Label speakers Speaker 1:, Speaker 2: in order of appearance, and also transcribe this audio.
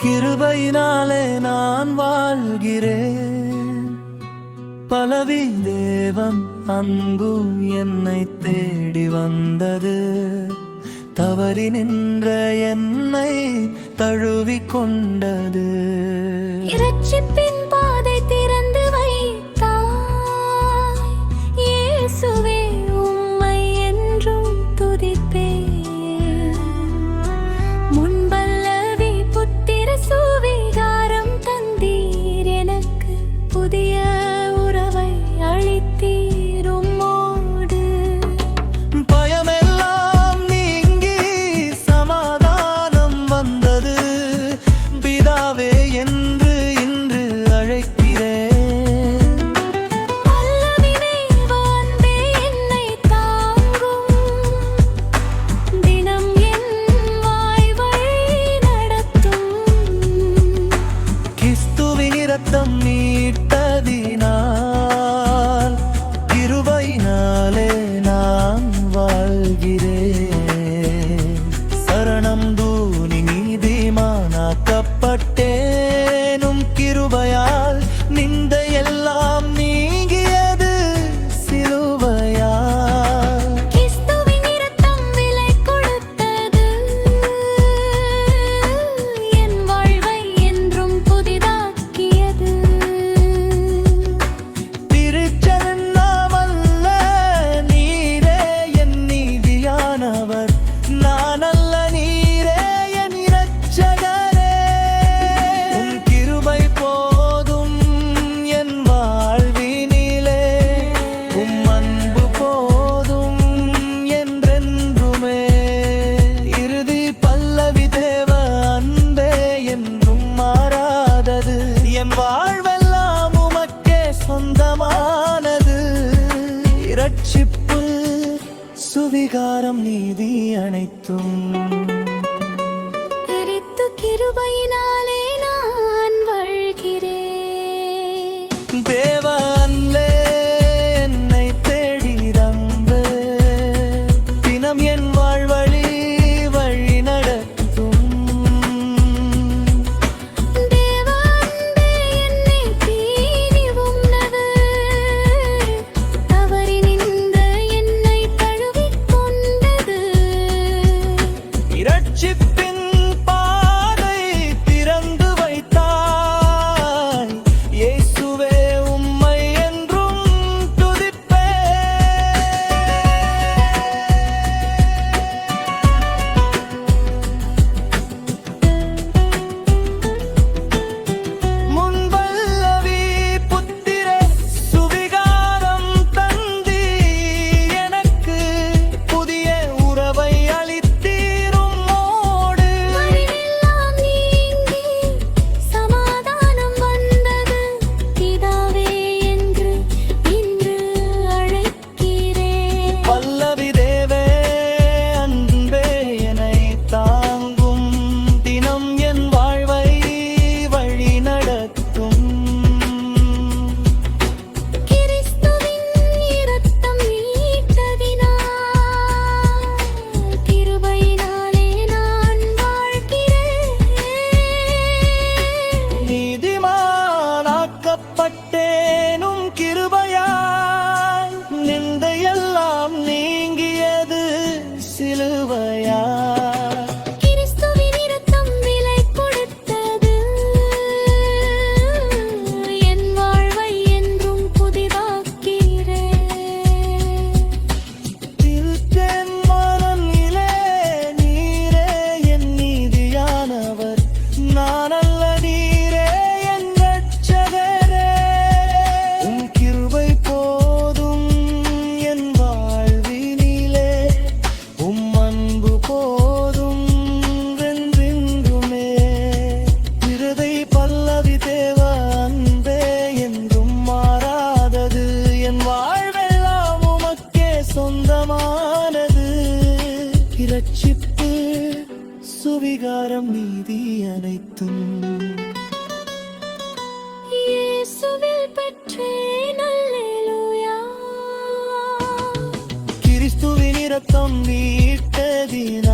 Speaker 1: கிருபையினாலே நான் வாழ்கிறேன். பலவி தேவன் அன்பு என்னை தேடி வந்தது. தவறி நின்ற என்னை தழுவி கொண்டது.
Speaker 2: இரட்சிப்பின் பாதை திறந்து வைத்தாய் இயேசுவே, உம்மை என்றும் துதிப்பேன். முன்பல்லவி புத்திர சுவிகாரம் தந்தீர், எனக்கு புதிய உறவை அளித்தீர் உம்மோடு.
Speaker 1: பயமெல்லாம் நீங்கி சமாதானம் வந்தது. பிதாவே என்று இன்று அழைக்கிறேன்.
Speaker 2: பல்லவினை வாழ்ந்தே என்னை தாங்கும், தினம் என் வாய் நடத்தும்.
Speaker 1: கிறிஸ்துவின் இரத்தம் மீட்டதினால் கிருபையினாலே நான் வாழ்கிறேன். சரணம் தூணி நீதிமானாக்கப்பட்டேனும் கிருபையால் நிந்த எல்லாம் நீங்கியது சிலுவையால்.
Speaker 2: கிறிஸ்துவின் இரத்தம் விலை கொடுத்தது, என் வாழ்வை என்றும் புதிதாக்கியது.
Speaker 1: திருச்செந்தமல்ல, நீரே என் நீதியானவர். நான் அல்ல, நீரே என் இரட்சகரே. உம் கிருபை போதும் என் வாழ்வினிலே. உம் அன்பு போதும் என்றென்றுமே. இறுதி பல்லவி தேவ அன்பே என்றும் மாறாதது. என் வாழ்வெல்லாம் உமக்கே சொந்தமானது. இரட்சிப்பு சுவிகாரம் நீதி அனைத்தும்
Speaker 2: கிறிஸ்து கிருபையினாலே நான் வாழ்கிறேன்.
Speaker 1: தேவ அன்பே என்னை தேடி வந்து தினம் என் வாழ்வழி வழி நடத்தும்.
Speaker 2: தேவ அன்பே என்னை தேடி வந்தது, தவறி நின்ற என்னை தழுவிக் கொண்டது.
Speaker 1: இரட்சிப்பின் பாதை திறந்து வைத்தாய் இயேசுவே, உம்மை என்றும் துதிப்பேன். முன்பல்லவி புத்திர சுவிகாரம் தந்தி, எனக்கு புதிய உறவை அளித்தீரும் மோடு.
Speaker 2: மறைவெல்லாம் நீங்கி சமாதானம் வந்தது. பிதாவே என்று இன்று அழைக்கிறேன்.
Speaker 1: பல்லவி தேவே அன்பே என்னை தாங்கும், தினம் என் வாழ்வை வழி நடத்தும்.
Speaker 2: கிறிஸ்துவின் இரத்தம் மீட்டதினால் கிருபையினாலே நான் வாழ்கிறேன்.
Speaker 1: நீதிமானாக்கப்பட்டேனும் கிருபையாய் நிந்தையெல்லாம் நீங்கியது சிலுவையாய்.
Speaker 2: கிறிஸ்துவின் இரத்தம் விலை கொடுத்தது, என் வாழ்வை என்றும் புதிதாக்கிறேன்.
Speaker 1: திருத்தென் மனநிலே, நீரே என் நீதியானவர். நான் அல்ல, நீரே என் இரட்சகரே. உம் கிருபை போதும் என் வாழ்வினிலே. உம் அன்பு போதும் என்றென்றுமே. இருதை பல்லவி தேவ அன்பே என்றும் மாறாதது. என் வாழ்வெல்லாம் உமக்கே சொந்தமானது. இரட்சிப்பு சுவிகாரம் நீதி அனைத்தும்
Speaker 2: இயேசுவில் பெற்றேன். அல்லேலூயா.
Speaker 1: கிறிஸ்துவின் இரத்தம் மீட்டதினால்